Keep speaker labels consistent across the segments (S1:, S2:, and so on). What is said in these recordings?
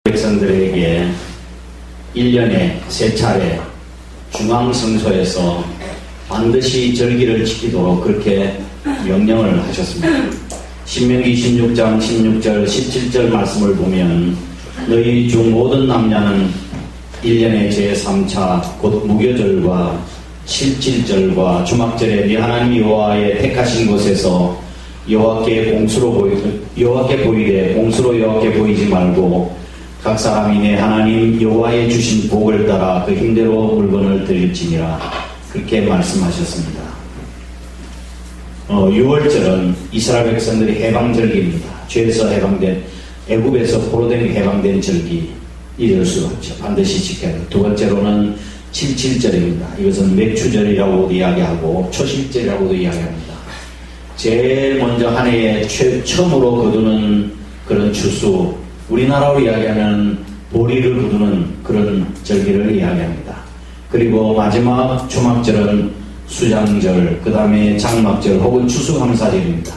S1: 백성들에게 1년에 3차례 중앙성소에서 반드시 절기를 지키도록 그렇게 명령을 하셨습니다. 신명기 16장 16절 17절 말씀을 보면 너희 중 모든 남자는 1년에 제3차 곧 무교절과 17절과 주막절에 네 하나님 여호와의 택하신 곳에서 여호와께 보이되 공수로 여호와께 보이지 말고 각 사람이 내 하나님 여호와의 주신 복을 따라 그 힘대로 물건을 드릴지니라 그렇게 말씀하셨습니다. 6월절은 이스라엘 백성들이 해방절기입니다. 죄에서 해방된 애굽에서 포로된 해방된 절기 잊을 수가 없죠. 반드시 지켜야 돼요. 두 번째로는 77절입니다. 이것은 맥추절이라고도 이야기하고 초실절이라고도 이야기합니다. 제일 먼저 한 해에 처음으로 거두는 그런 추수, 우리나라로 이야기하면 보리를 거두는 그런 절기를 이야기합니다. 그리고 마지막 초막절은 수장절, 그 다음에 장막절 혹은 추수감사절입니다.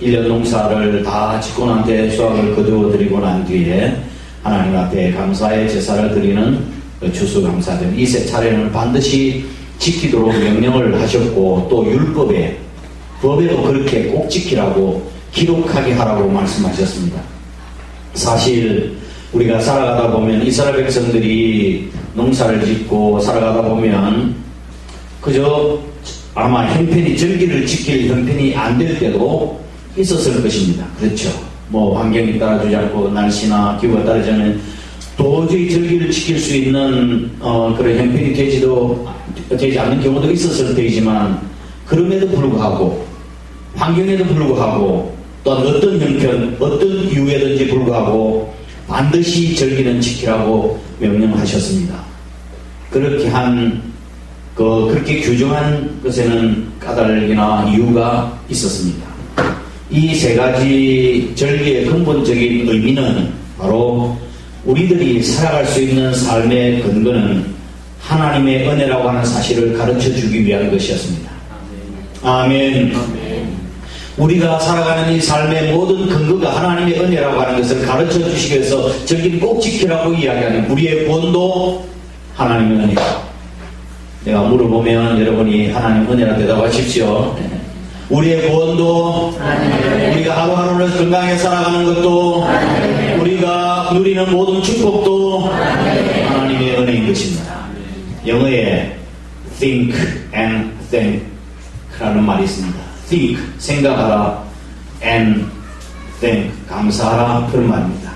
S1: 1년 농사를 다 짓고 난 뒤에 수확을 거두어 드리고 난 뒤에 하나님 앞에 감사의 제사를 드리는 그 추수감사절, 이 세 차례는 반드시 지키도록 명령을 하셨고 또 법에도 그렇게 꼭 지키라고 기록하게 하라고 말씀하셨습니다. 사실 우리가 살아가다 보면 이스라엘 백성들이 농사를 짓고 살아가다 보면 그저 아마 절기를 지킬 형편이 안 될 때도 있었을 것입니다. 그렇죠. 뭐 환경이 따라주지 않고 날씨나 기후가 따르지 않으면 도저히 절기를 지킬 수 있는 그런 형편이 되지 않는 경우도 있었을 테지만 그럼에도 불구하고 환경에도 불구하고 또한 어떤 형편, 어떤 이유에든지 불구하고 반드시 절기는 지키라고 명령하셨습니다. 그렇게 규정한 것에는 까닭이나 이유가 있었습니다. 이 세 가지 절기의 근본적인 의미는 바로 우리들이 살아갈 수 있는 삶의 근거는 하나님의 은혜라고 하는 사실을 가르쳐 주기 위한 것이었습니다. 아멘. 우리가 살아가는 이 삶의 모든 근거가 하나님의 은혜라고 하는 것을 가르쳐 주시기 위해서 절기를 꼭 지키라고 이야기하는 우리의 구원도 하나님의 은혜다. 내가 물어보면 여러분이 하나님 은혜라 대답하십시오. 우리의 구원도 우리가 하루하루를 건강하게 살아가는 것도 우리가 누리는 모든 축복도 하나님의 은혜인 것입니다. 영어에 think and thank 라는 말이 있습니다. think, 생각하라, and thank, 감사하라, 그런 말입니다.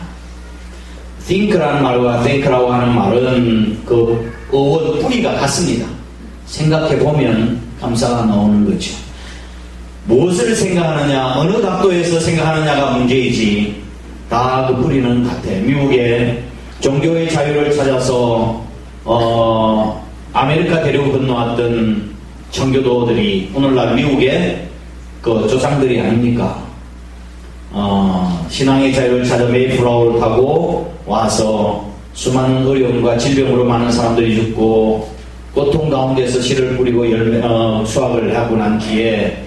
S1: think라는 말과 thank라고 하는 말은 그 어원 뿌리가 같습니다. 생각해보면 감사가 나오는 거죠. 무엇을 생각하느냐, 어느 각도에서 생각하느냐가 문제이지 다 그 뿌리는 같아요. 미국에 종교의 자유를 찾아서 아메리카 대륙을 건너왔던 청교도들이 오늘날 미국의 그 조상들이 아닙니까? 신앙의 자유를 찾아 메이플라워를 타고 와서 수많은 어려움과 질병으로 많은 사람들이 죽고 고통 가운데서 씨를 뿌리고 수확을 하고 난 뒤에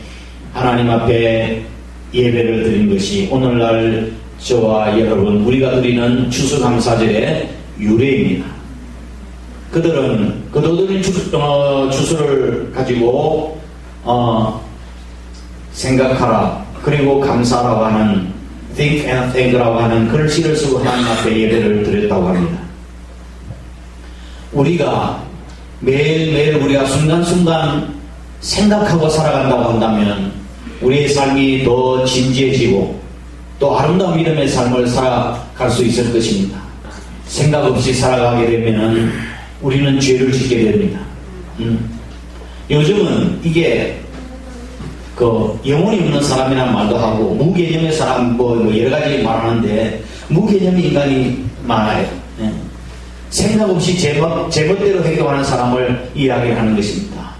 S1: 하나님 앞에 예배를 드린 것이 오늘날 저와 여러분 우리가 드리는 추수감사절의 유래입니다. 그들은 추수를 가지고 생각하라 그리고 감사라고 하는 think and thank라고 하는 글씨를 쓰고 하나님 앞에 예배를 드렸다고 합니다. 우리가 매일매일 우리가 순간순간 생각하고 살아간다고 한다면 우리의 삶이 더 진지해지고 또 아름다운 믿음의 삶을 살아갈 수 있을 것입니다. 생각 없이 살아가게 되면 우리는 죄를 짓게 됩니다. 요즘은 이게 영혼이 없는 사람이라는 말도 하고 무개념의 사람 여러 가지 말하는데 무개념의 인간이 많아요. 생각 없이 제멋대로 행동하는 사람을 이야기하는 것입니다.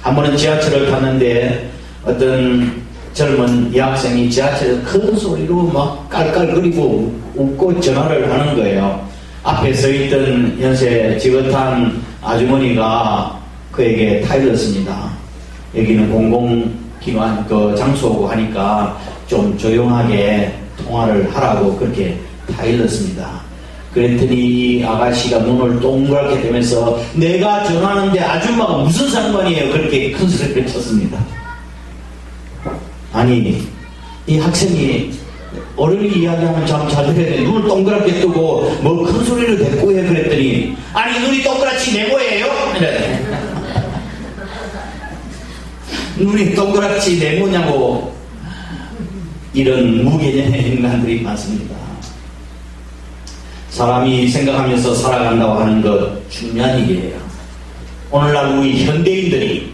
S1: 한 번은 지하철을 탔는데 어떤 젊은 여학생이 지하철에서 큰 소리로 막 깔깔거리고 웃고 전화를 하는 거예요. 앞에 서 있던 연세 지긋한 아주머니가 그에게 타일렀습니다. 여기는 공공기관 장소고 하니까 좀 조용하게 통화를 하라고 그렇게 타일렀습니다. 그랬더니 이 아가씨가 눈을 동그랗게 뜨면서 내가 전하는데 아줌마가 무슨 상관이에요? 그렇게 큰 소리를 쳤습니다. 아니, 이 학생이 어른이 이야기하면 참 잘 들어야 돼. 눈을 동그랗게 뜨고 뭐 큰 소리를 대꾸해. 그랬더니 아니 눈이 동그랗지 네모예요? 이래. 눈이 동그랗지 네모냐고. 이런 무개념의 인간들이 많습니다. 사람이 생각하면서 살아간다고 하는 것 중요한 일이에요. 오늘날 우리 현대인들이,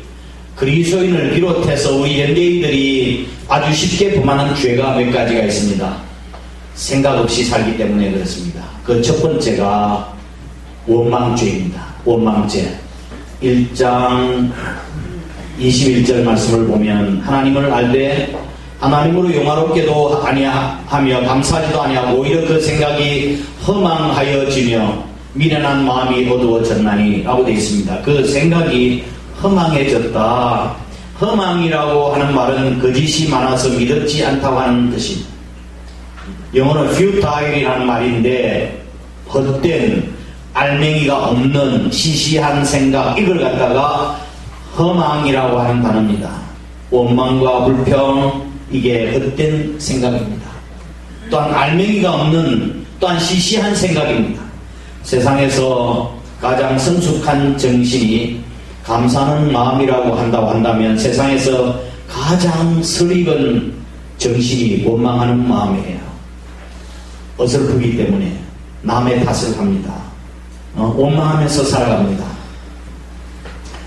S1: 그리스도인을 비롯해서 우리 현대인들이 아주 쉽게 범하는 죄가 몇 가지가 있습니다. 생각 없이 살기 때문에 그렇습니다. 그 첫 번째가 원망죄입니다. 원망죄. 1장 21절 말씀을 보면 하나님을 알되 하나님으로 영화롭게도 아니하며 감사하지도 아니하고 오히려 그 생각이 허망하여지며 미련한 마음이 어두워졌나니 라고 되어 있습니다. 그 생각이 허망해졌다. 허망이라고 하는 말은 거짓이 많아서 믿었지 않다고 하는 뜻입니다. 영어는 futile 말인데 헛된, 알맹이가 없는 시시한 생각, 이걸 갖다가 허망이라고 하는 단어입니다. 원망과 불평, 이게 헛된 생각입니다. 또한 알맹이가 없는, 또한 시시한 생각입니다. 세상에서 가장 성숙한 정신이 감사하는 마음이라고 한다고 한다면 세상에서 가장 설익은 정신이 원망하는 마음이에요. 어설프기 때문에 남의 탓을 합니다. 원망하면서 살아갑니다.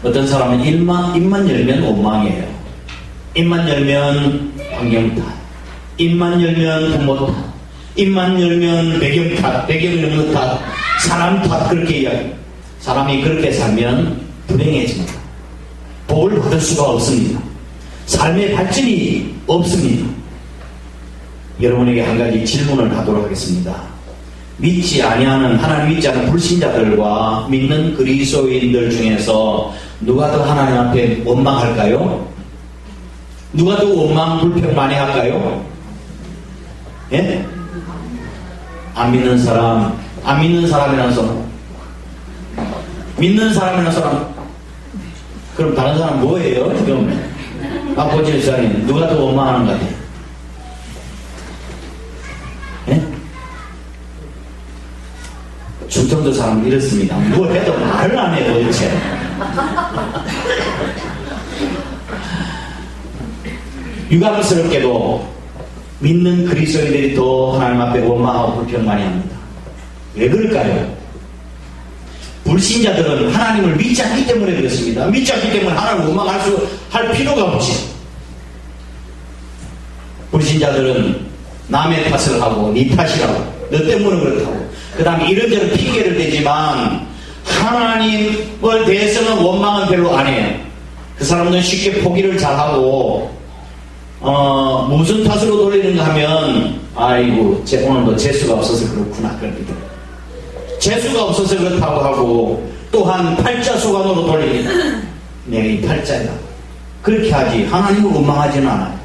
S1: 어떤 사람은 입만 열면 원망이에요. 입만 열면 환경 탓, 입만 열면 부모 탓, 입만 열면 배경 탓, 배경 열는 탓, 사람 탓, 그렇게 이야기해요. 사람이 그렇게 살면 불행해집니다. 복을 받을 수가 없습니다. 삶의 발전이 없습니다. 여러분에게 한 가지 질문을 하도록 하겠습니다. 믿지 아니하는, 하나님 믿지 않는 불신자들과 믿는 그리스도인들 중에서 누가 더 하나님 앞에 원망할까요? 누가 더 원망, 불평 많이 할까요? 예? 안 믿는 사람, 안 믿는 사람이라는 사람, 믿는 사람이라는 사람. 그럼 다른 사람 뭐예요? 지금 아버지 사람이 누가 더 원망하는 것 같아요? 예? 충청도 사람은 이렇습니다. 뭘 해도 말을 안 해 도대체. 유감스럽게도 믿는 그리스도인들이 더 하나님 앞에 원망하고 불평 많이 합니다. 왜 그럴까요? 불신자들은 하나님을 믿지 않기 때문에 그렇습니다. 믿지 않기 때문에 하나님을 원망할 필요가 없지. 불신자들은 남의 탓을 하고 네 탓이라고, 너 때문에 그렇다고, 그 다음에 이런저런 핑계를 대지만 하나님을 대해서는 원망은 별로 안 해요. 그 사람들은 쉽게 포기를 잘하고 무슨 탓으로 돌리는가 하면 아이고 오늘도 재수가 없어서 그렇구나, 그렇게 재수가 없어서 그렇다고 하고, 또한 팔자수관으로 돌립니다. 내가 이 팔자이다, 그렇게 하지 하나님을 원망하지는 않아요.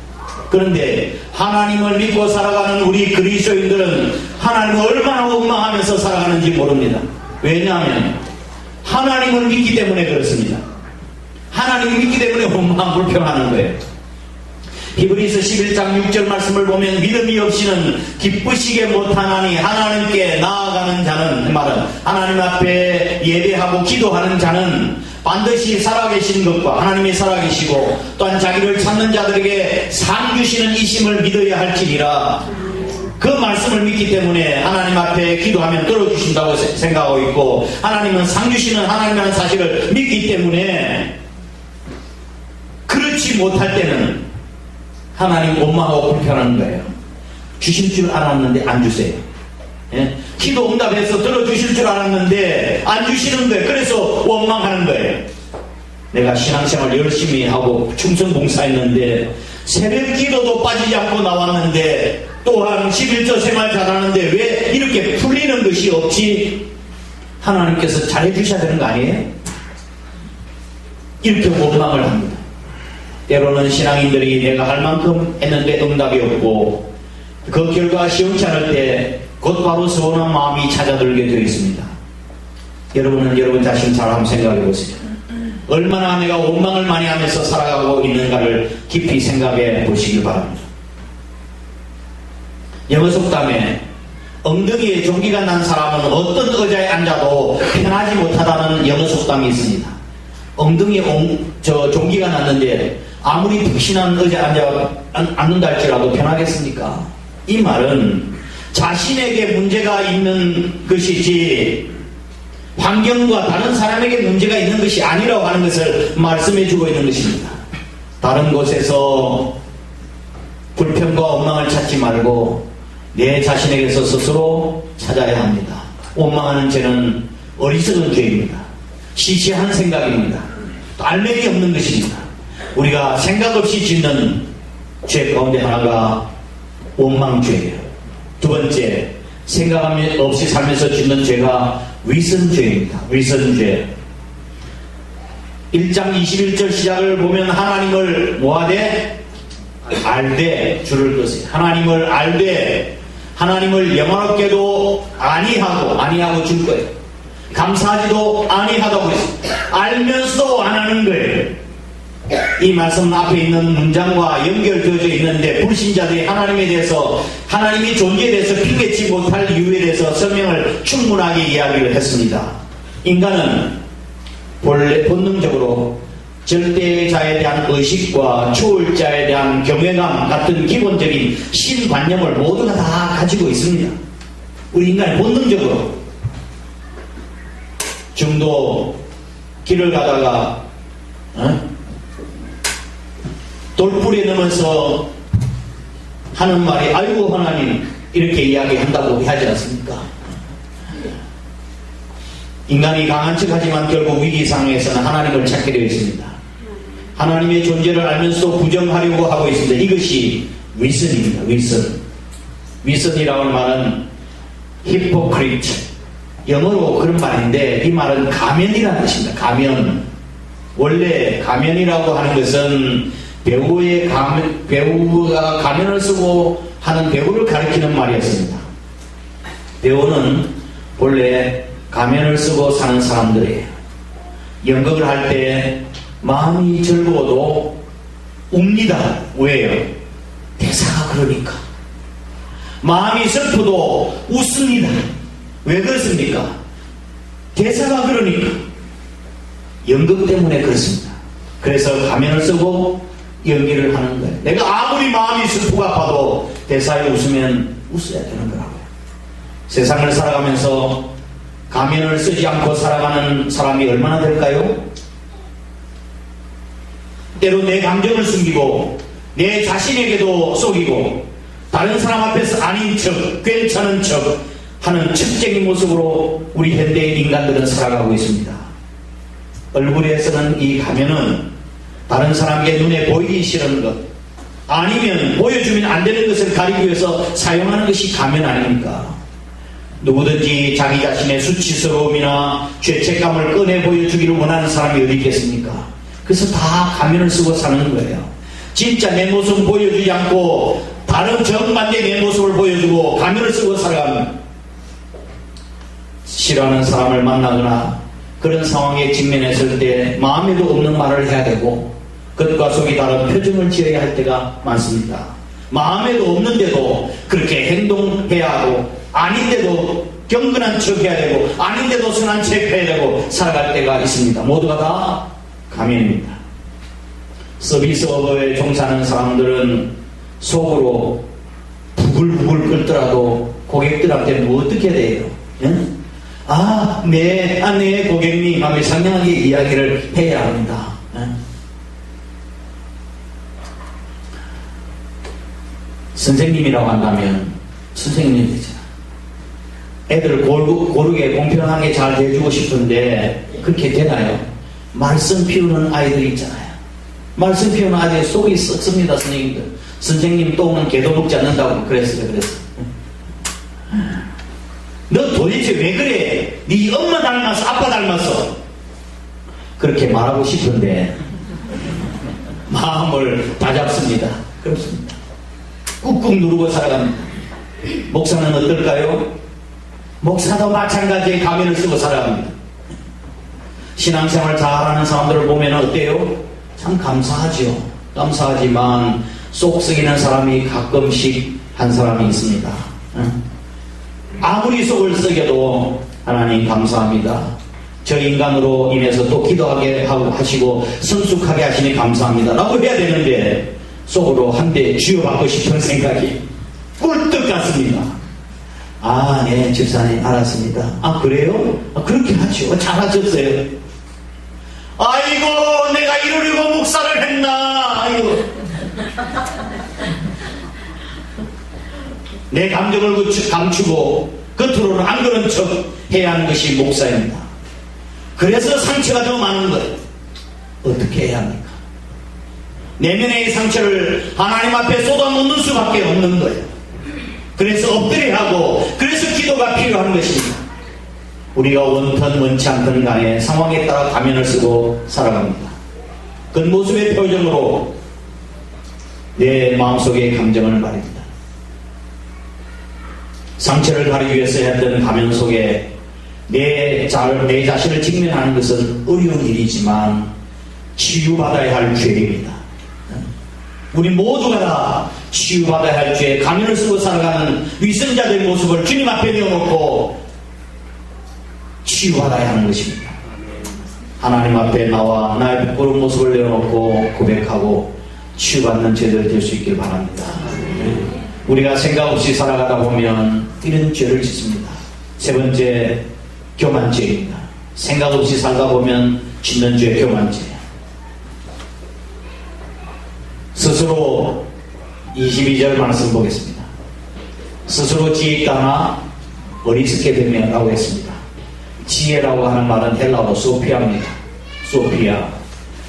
S1: 그런데 하나님을 믿고 살아가는 우리 그리스도인들은 하나님을 얼마나 원망하면서 살아가는지 모릅니다. 왜냐하면 하나님을 믿기 때문에 그렇습니다. 하나님을 믿기 때문에 원망, 불평하는 거예요. 히브리서 11장 6절 말씀을 보면 믿음이 없이는 기쁘시게 못하나니 하나님께 나아가는 자는, 그 말은 하나님 앞에 예배하고 기도하는 자는 반드시 살아계신 것과 하나님이 살아계시고 또한 자기를 찾는 자들에게 상 주시는 이심을 믿어야 할지니라. 그 말씀을 믿기 때문에 하나님 앞에 기도하면 들어주신다고 생각하고 있고, 하나님은 상 주시는 하나님이라는 사실을 믿기 때문에 그렇지 못할 때는 하나님 원망하고 불편한 거예요. 주실 줄 알았는데 안 주세요. 예? 기도 응답해서 들어주실 줄 알았는데 안 주시는 거예요. 그래서 원망하는 거예요. 내가 신앙생활 열심히 하고 충성봉사했는데 새벽 기도도 빠지지 않고 나왔는데 또한 11조 생활 잘하는데 왜 이렇게 풀리는 것이 없지? 하나님께서 잘해주셔야 되는 거 아니에요? 이렇게 원망을 합니다. 때로는 신앙인들이 내가 할 만큼 했는데 응답이 없고 그 결과가 시원치 않을 때 곧바로 서운한 마음이 찾아들게 되어 있습니다. 여러분은 여러분 자신 잘 한번 생각해 보세요. 얼마나 내가 원망을 많이 하면서 살아가고 있는가를 깊이 생각해 보시길 바랍니다. 영어 속담에 엉덩이에 종기가 난 사람은 어떤 의자에 앉아도 편하지 못하다는 영어 속담이 있습니다. 엉덩이에 종기가 났는데 아무리 푹신한 의자에 앉는다 할지라도 편하겠습니까? 이 말은 자신에게 문제가 있는 것이지 환경과 다른 사람에게 문제가 있는 것이 아니라고 하는 것을 말씀해 주고 있는 것입니다. 다른 곳에서 불평과 원망을 찾지 말고 내 자신에게서 스스로 찾아야 합니다. 원망하는 죄는 어리석은 죄입니다. 시시한 생각입니다. 알맹이 없는 것입니다. 우리가 생각 없이 짓는 죄 가운데 하나가 원망죄예요. 두 번째, 생각 없이 살면서 짓는 죄가 위선죄입니다. 위선죄. 1장 21절 시작을 보면 하나님을 뭐하되? 알되 줄을 끄세요. 하나님을 알되 하나님을 영화롭게도 아니하고 줄 거예요. 감사하지도 아니하다고 했습니다. 알면서도 안 하는 거예요. 이 말씀 앞에 있는 문장과 연결되어져 있는데 불신자들이 하나님에 대해서 하나님이 존재에 대해서 핑계치 못할 이유에 대해서 설명을 충분하게 이야기를 했습니다. 인간은 본래 본능적으로 절대자에 대한 의식과 초월자에 대한 경외감 같은 기본적인 신관념을 모두가 다 가지고 있습니다. 우리 인간이 본능적으로 중도 길을 가다가 돌뿌리에 넘어서 하는 말이 아이고 하나님 이렇게 이야기한다고 하지 않습니까? 인간이 강한 척하지만 결국 위기 상황에서는 하나님을 찾게 되어 있습니다. 하나님의 존재를 알면서 부정하려고 하고 있습니다. 이것이 위선입니다. 위선이라고 하는 말은 hypocrite, 영어로 그런 말인데 이 말은 가면이라는 뜻입니다. 가면. 원래 가면이라고 하는 것은 배우가 가면을 쓰고 하는 배우를 가리키는 말이었습니다. 배우는 본래 가면을 쓰고 사는 사람들이에요. 연극을 할 때 마음이 즐거워도 웁니다. 왜요? 대사가 그러니까. 마음이 슬프도 웃습니다. 왜 그렇습니까? 대사가 그러니까. 연극 때문에 그렇습니다. 그래서 가면을 쓰고 연기를 하는 거예요. 내가 아무리 마음이 슬프고 아파도 대사에 웃으면 웃어야 되는 거라고요. 세상을 살아가면서 가면을 쓰지 않고 살아가는 사람이 얼마나 될까요? 때로 내 감정을 숨기고 내 자신에게도 속이고 다른 사람 앞에서 아닌 척, 괜찮은 척 하는 척쟁인 모습으로 우리 현대인 인간들은 살아가고 있습니다. 얼굴에서는 이 가면은 다른 사람에게 눈에 보이기 싫은 것 아니면 보여주면 안 되는 것을 가리기 위해서 사용하는 것이 가면 아닙니까? 누구든지 자기 자신의 수치스러움이나 죄책감을 꺼내 보여주기를 원하는 사람이 어디 있겠습니까? 그래서 다 가면을 쓰고 사는 거예요. 진짜 내 모습 보여주지 않고 다른 정반대 내 모습을 보여주고 가면을 쓰고 살아가는, 싫어하는 사람을 만나거나 그런 상황에 직면했을 때 마음에도 없는 말을 해야 되고 겉과 속이 다른 표정을 지어야 할 때가 많습니다. 마음에도 없는데도 그렇게 행동해야 하고 아닌데도 경건한 척 해야 되고 아닌데도 선한 척 해야 되고 살아갈 때가 있습니다. 모두가 다 가면입니다. 서비스업에 종사하는 사람들은 속으로 부글부글 끓더라도 고객들한테 뭐 어떻게 돼요? 응? 네 고객님 하며 상냥하게 이야기를 해야 합니다. 응? 선생님이라고 한다면 선생님이잖아. 애들 고르게 공평하게 잘 대주고 싶은데 그렇게 되나요? 말씀 피우는 아이들 있잖아요. 말씀 피우는 아이들 속이 썩습니다. 선생님들. 선생님 똥은 개도 먹지 않는다고 그랬어요. 너 도대체 왜 그래? 네 엄마 닮았어? 아빠 닮았어? 그렇게 말하고 싶은데 마음을 다잡습니다. 그렇습니다. 꾹꾹 누르고 살아갑니다. 목사는 어떨까요? 목사도 마찬가지의 가면을 쓰고 살아갑니다. 신앙생활 잘하는 사람들을 보면 어때요? 참 감사하죠. 감사하지만 속 썩이는 사람이 가끔씩 한 사람이 있습니다. 아무리 속을 썩여도 하나님 감사합니다. 저 인간으로 인해서 또 기도하게 하시고 성숙하게 하시니 감사합니다 라고 해야 되는데 속으로 한 대 쥐어받고 싶은 생각이 꿀떡 같습니다. 아, 네, 집사님 알았습니다. 아, 그래요? 아, 그렇게 하죠. 잘하셨어요. 아이고, 내가 이러려고 목사를 했나. 아이고. 내 감정을 감추고 겉으로는 안 그런 척 해야 하는 것이 목사입니다. 그래서 상처가 더 많은 거예요. 어떻게 해야 합니까? 내면의 상처를 하나님 앞에 쏟아놓는 수밖에 없는 거예요. 그래서 엎드려야 하고, 그래서 기도가 필요한 것입니다. 우리가 원턴 원치 않던 간에 상황에 따라 가면을 쓰고 살아갑니다. 겉모습의 표정으로 내 마음속의 감정을 말입니다. 상처를 가리기 위해서 했던 가면 속에 내 자신을 직면하는 것은 어려운 일이지만 치유받아야 할 죄입니다. 우리 모두가 다 치유받아야 할 죄, 가면을 쓰고 살아가는 위선자들의 모습을 주님 앞에 내어놓고 치유받아야 하는 것입니다. 하나님 앞에 나와 나의 부끄러운 모습을 내어놓고 고백하고 치유받는 죄들 될 수 있길 바랍니다. 우리가 생각 없이 살아가다 보면 이런 죄를 짓습니다. 세 번째, 교만죄입니다. 생각 없이 살다 보면 짓는 죄, 교만죄. 스스로 22절 말씀 보겠습니다. 스스로 지혜 있다나 어리석게 되면 라고 했습니다. 지혜라고 하는 말은 헬라어로 소피아입니다. 소피아.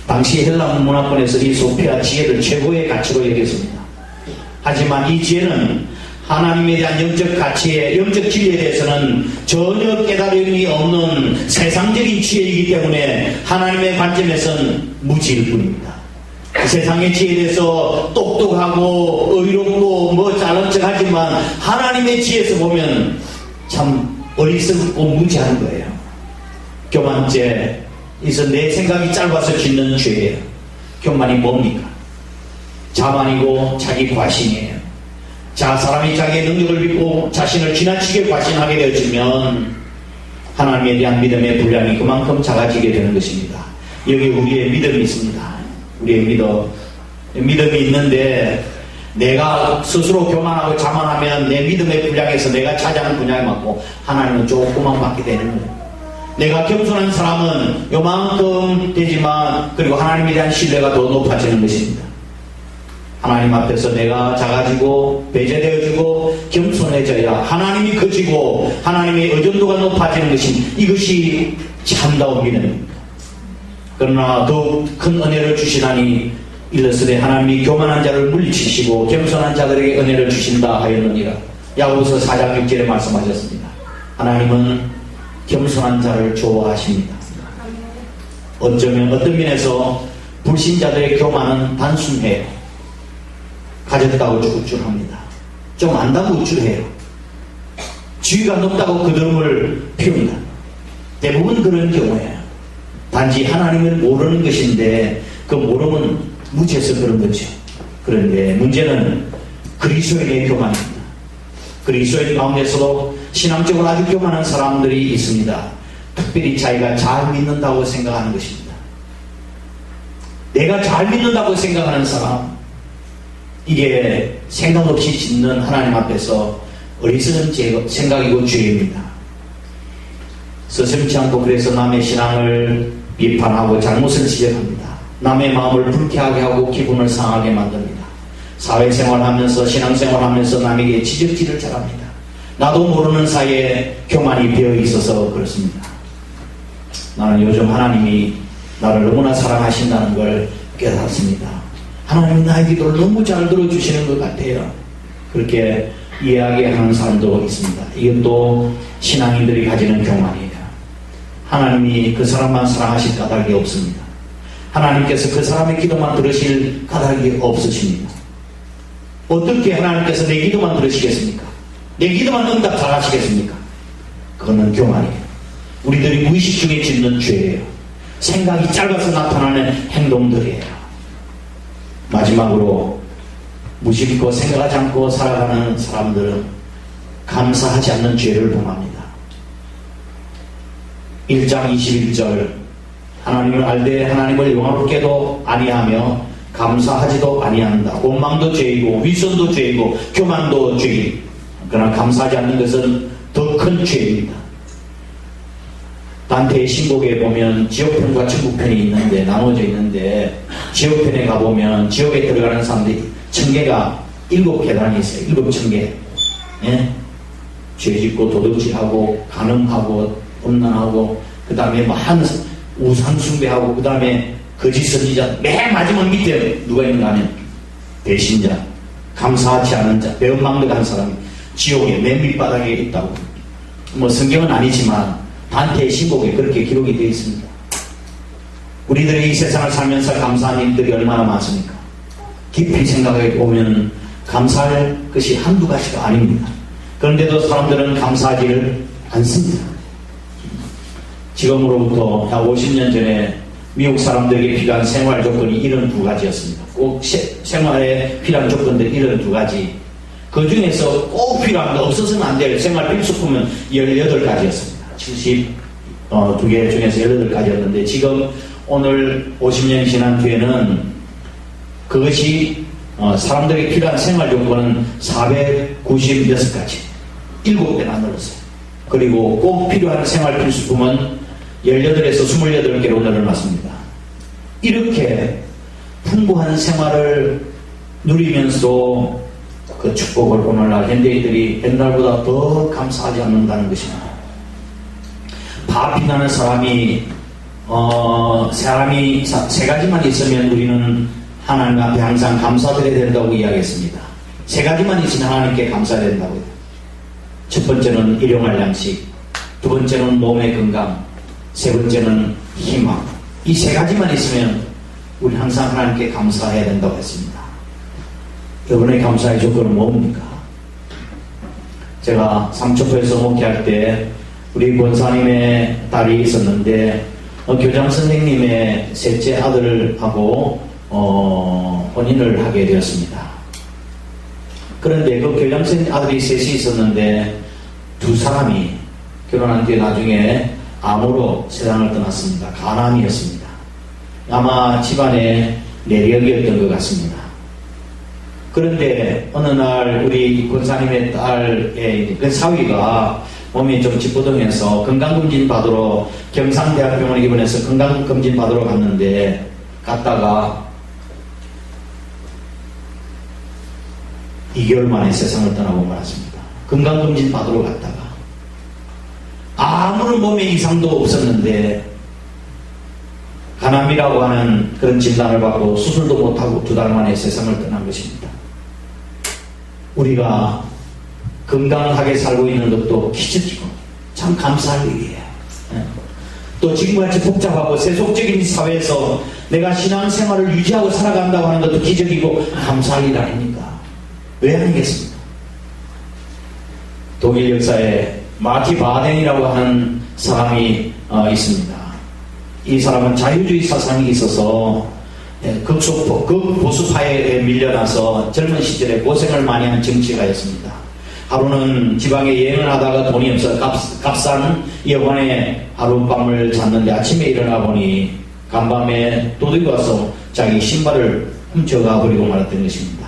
S1: 당시 헬라 문화권에서 이 소피아 지혜를 최고의 가치로 여겼습니다. 하지만 이 지혜는 하나님에 대한 영적 가치에, 영적 진리에 대해서는 전혀 깨달음이 없는 세상적인 지혜이기 때문에 하나님의 관점에서는 무지일 뿐입니다. 세상의 지혜에 대해서 똑똑하고 의롭고 뭐 잘난 척하지만 하나님의 지혜에서 보면 참 어리석고 무지한 거예요. 교만죄, 이서 내 생각이 짧아서 짓는 죄예요. 교만이 뭡니까? 자만이고 자기 과신이에요. 자, 사람이 자기의 능력을 믿고 자신을 지나치게 과신하게 되어지면 하나님에 대한 믿음의 분량이 그만큼 작아지게 되는 것입니다. 여기 우리의 믿음이 있습니다. 우리의 믿음이 있는데 내가 스스로 교만하고 자만하면 내 믿음의 분량에서 내가 차지하는 분량에 맞고 하나님은 조금만 받게 되는 거예요. 내가 겸손한 사람은 요만큼 되지만 그리고 하나님에 대한 신뢰가 더 높아지는 것입니다. 하나님 앞에서 내가 작아지고 배제되어지고 겸손해져야 하나님이 커지고 하나님의 의존도가 높아지는 이것이 참다운 믿음입니다. 그러나 더욱 큰 은혜를 주시나니 일러스되 하나님이 교만한 자를 물리치시고 겸손한 자들에게 은혜를 주신다 하였느니라. 야고보서 4장 6절에 말씀하셨습니다. 하나님은 겸손한 자를 좋아하십니다. 어쩌면 어떤 면에서 불신자들의 교만은 단순해요. 가졌다고 우쭐합니다. 좀 안다고 우쭐해요. 지위가 높다고 그들음을 피웁니다. 대부분 그런 경우예요. 단지 하나님을 모르는 것인데 그 모름은 무지해서 그런 거죠. 그런데 문제는 그리스도인의 교만입니다. 그리스도인 가운데서도 신앙적으로 아주 교만한 사람들이 있습니다. 특별히 자기가 잘 믿는다고 생각하는 것입니다. 내가 잘 믿는다고 생각하는 사람, 이게 생각 없이 짓는 하나님 앞에서 어리석은 생각이고 죄입니다. 서슴지 않고 그래서 남의 신앙을 비판하고 잘못을 지적합니다. 남의 마음을 불쾌하게 하고 기분을 상하게 만듭니다. 사회생활하면서 신앙생활하면서 남에게 지적질을 잘합니다. 나도 모르는 사이에 교만이 배어있어서 그렇습니다. 나는 요즘 하나님이 나를 너무나 사랑하신다는 걸 깨달았습니다. 하나님이 나의 기도를 너무 잘 들어주시는 것 같아요. 그렇게 이야기하는 사람도 있습니다. 이것도 신앙인들이 가지는 교만이에요. 하나님이 그 사람만 사랑하실 까닭이 없습니다. 하나님께서 그 사람의 기도만 들으실 까닭이 없으십니다. 어떻게 하나님께서 내 기도만 들으시겠습니까? 내 기도만 응답 잘 하시겠습니까? 그거는 교만이에요. 우리들이 무의식 중에 짓는 죄예요. 생각이 짧아서 나타나는 행동들이에요. 마지막으로 무심코 생각하지 않고 살아가는 사람들은 감사하지 않는 죄를 범합니다. 1장 21절 하나님을 알되 하나님을 영화롭게도 아니하며 감사하지도 아니한다. 원망도 죄이고 위선도 죄이고 교만도 죄이고 그러나 감사하지 않는 것은 더 큰 죄입니다. 단테의 신곡에 보면 지옥편과 천국편이 있는데 나눠져 있는데 지옥편에 가보면 지옥에 들어가는 사람들이 천계가 7계단이 있어요. 7천계. 예? 죄짓고 도둑질하고 간음하고 음란하고 그 다음에 한 우상 숭배하고 그 다음에 거짓 선지자 맨 마지막 밑에 누가 있는가 하면 배신자, 감사하지 않은 자, 배은망덕한 사람이 지옥의 맨 밑바닥에 있다고. 뭐 성경은 아니지만 단테의 신곡에 그렇게 기록이 되어 있습니다. 우리들이 이 세상을 살면서 감사한 일들이 얼마나 많습니까? 깊이 생각해 보면 감사할 것이 한두 가지가 아닙니다. 그런데도 사람들은 감사하지를 않습니다. 지금으로부터 약 50년 전에 미국 사람들에게 필요한 생활 조건이 72가지였습니다. 꼭 생활에 필요한 조건들 72가지. 그 중에서 꼭 필요한 거 없어서는 안 될 생활 필수품은 18가지였습니다. 72개 중에서 18가지였는데 지금 오늘 50년이 지난 뒤에는 그것이 사람들에게 필요한 생활 조건은 496가지. 7배나 늘었어요. 그리고 꼭 필요한 생활 필수품은 18에서 28개로 늘어났습니다. 이렇게 풍부한 생활을 누리면서도 그 축복을 오늘날 현대인들이 옛날보다 더 감사하지 않는다는 것입니다. 바피나는 사람이 세 가지만 있으면 우리는 하나님 앞에 항상 감사드려야 된다고 이야기했습니다. 세 가지만 있으면 하나님께 감사해야 된다고요. 첫 번째는 일용할 양식, 두 번째는 몸의 건강, 세 번째는 희망. 이 세 가지만 있으면 우리 항상 하나님께 감사해야 된다고 했습니다. 이번에 감사의 조건은 뭡니까? 제가 삼초포에서 목회할 때 우리 권사님의 딸이 있었는데 교장 선생님의 셋째 아들하고 혼인을 하게 되었습니다. 그런데 그 교장 선생님 아들이 셋이 있었는데 두 사람이 결혼한 뒤에 나중에 암으로 세상을 떠났습니다. 간암이었습니다. 아마 집안의 내력이었던 것 같습니다. 그런데 어느 날 우리 권사님의 딸의 그 사위가 몸이 좀 찌뿌둥해서 건강검진 받으러 경상대학병원에 입원해서 건강검진 받으러 갔는데 갔다가 2개월 만에 세상을 떠나고 말았습니다. 건강검진 받으러 갔다가 아무런 몸에 이상도 없었는데 간암이라고 하는 그런 진단을 받고 수술도 못하고 2달 만에 세상을 떠난 것입니다. 우리가 건강하게 살고 있는 것도 기적이고 참 감사할 일이에요. 또 지금같이 복잡하고 세속적인 사회에서 내가 신앙생활을 유지하고 살아간다고 하는 것도 기적이고 감사할 일 아닙니까? 왜 아니겠습니까? 독일 역사에 마티 바덴이라고 하는 사람이 있습니다. 이 사람은 자유주의 사상이 있어서 극보수파에 밀려나서 젊은 시절에 고생을 많이 한 정치가였습니다. 하루는 지방에 여행을 하다가 돈이 없어 값싼 여관에 하룻밤을 잤는데 아침에 일어나 보니 간밤에 도둑이 와서 자기 신발을 훔쳐가 버리고 말았던 것입니다.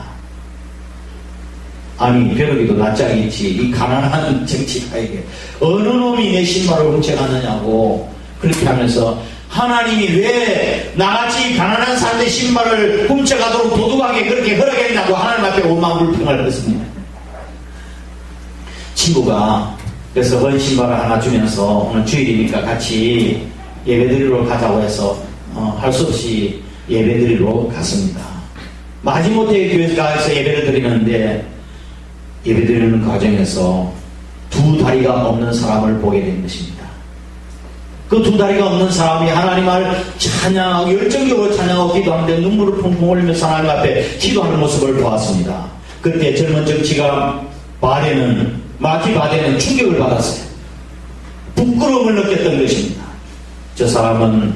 S1: 아니 벼룩이도 낯짝이 있지 이 가난한 정치가에게 어느 놈이 내 신발을 훔쳐갔느냐고 그렇게 하면서 하나님이 왜 나같이 가난한 사람의 신발을 훔쳐가도록 도둑하게 그렇게 허락했냐고 하나님 앞에 오만불평을 했습니다. 친구가 그래서 헌 신발을 하나 주면서 오늘 주일이니까 같이 예배드리러 가자고 해서 할 수 없이 예배드리러 갔습니다. 마지못해 교회 가서 예배를 드리는데 예배드리는 과정에서 2 다리가 없는 사람을 보게 된 것입니다. 그 2 다리가 없는 사람이 하나님을 찬양하고 열정적으로 찬양하고 기도하는데 눈물을 펑펑 흘리면서 하나님 앞에 기도하는 모습을 보았습니다. 그때 젊은 정치가 바덴은 마티 바데는 충격을 받았어요. 부끄러움을 느꼈던 것입니다. 저 사람은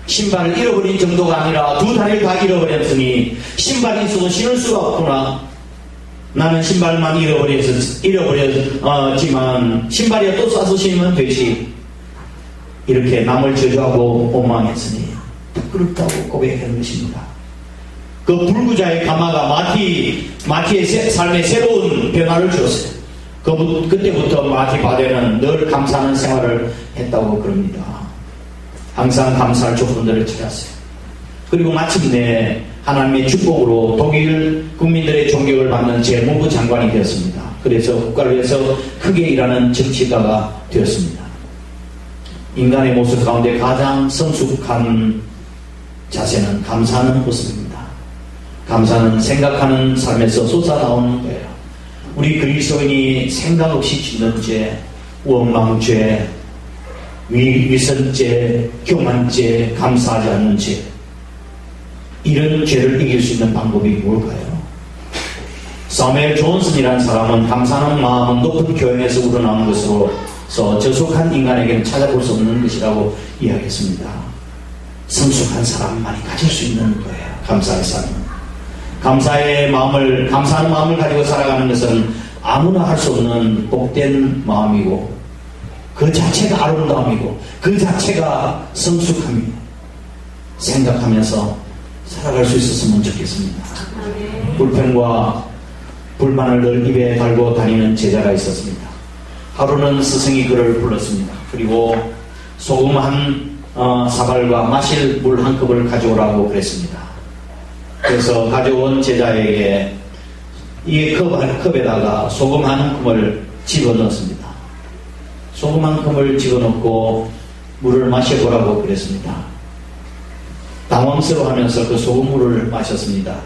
S1: 신발을 잃어버린 정도가 아니라 두 다리를 다 잃어버렸으니 신발이 있어도 신을 수가 없구나. 나는 신발만 잃어버렸지만 신발이야 또 싸서 신으면 되지. 이렇게 남을 저주하고 원망했으니 부끄럽다고 고백하는 것입니다. 그 불구자의 가마가 마티의 삶에 새로운 변화를 주었어요. 그때부터 마티 바데는 늘 감사하는 생활을 했다고 그럽니다. 항상 감사할 조건들을 찾았어요. 그리고 마침내 하나님의 축복으로 독일 국민들의 존경을 받는 재무부 장관이 되었습니다. 그래서 국가를 위해서 크게 일하는 정치가가 되었습니다. 인간의 모습 가운데 가장 성숙한 자세는 감사하는 모습입니다. 감사는 생각하는 삶에서 쏟아나오는 거예요. 우리 그리스도인이 생각 없이 짓는 죄, 원망죄, 위선죄, 교만죄, 감사하지 않는 죄, 이런 죄를 이길 수 있는 방법이 뭘까요? 사무엘 존슨이라는 사람은 감사하는 마음은 높은 교양에서 우러나오는 것으로서 저속한 인간에게는 찾아볼 수 없는 것이라고 이야기했습니다. 성숙한 사람만이 가질 수 있는 거예요. 감사의 삶은. 감사하는 마음을 가지고 살아가는 것은 아무나 할 수 없는 복된 마음이고, 그 자체가 아름다움이고, 그 자체가 성숙함이에요. 생각하면서 살아갈 수 있었으면 좋겠습니다. 불평과 불만을 늘 입에 달고 다니는 제자가 있었습니다. 하루는 스승이 그를 불렀습니다. 그리고 소금 한 사발과 마실 물 한 컵을 가져오라고 그랬습니다. 그래서 가져온 제자에게 이 컵에다가 소금 한 컵을 집어넣었습니다. 소금 한 컵을 집어넣고 물을 마셔보라고 그랬습니다. 당황스러워하면서 그 소금물을 마셨습니다.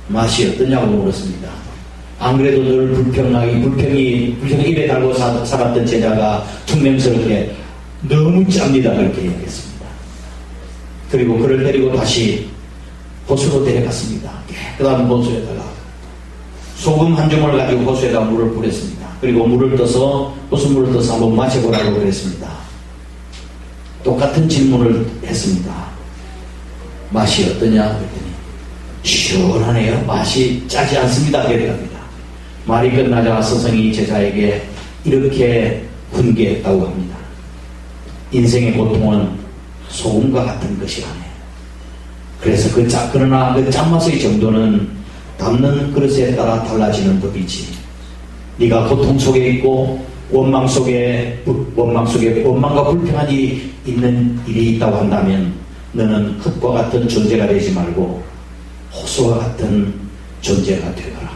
S1: 맛이 어떠냐고 물었습니다. 안 그래도 늘 불평이 입에 달고 살았던 제자가 퉁명스럽게 너무 짭니다 그렇게 얘기했습니다. 그리고 그를 데리고 다시 호수로 데려갔습니다. 깨끗한 호수에다가 소금 한 주먹을 가지고 호수에다 물을 뿌렸습니다. 그리고 호수물을 떠서 한번 마셔보라고 그랬습니다. 똑같은 질문을 했습니다. 맛이 어떠냐 그랬더니 시원하네요. 맛이 짜지 않습니다. 그랬답니다. 말이 끝나자 스승이 제자에게 이렇게 훈계했다고 합니다. 인생의 고통은 소금과 같은 것이라네. 그래서 그러나 그 짠맛의 정도는 담는 그릇에 따라 달라지는 법이지. 네가 고통 속에 있고 원망과 불평한 일이 있는 일이 있다고 한다면 너는 흙과 같은 존재가 되지 말고 호수와 같은 존재가 되거라.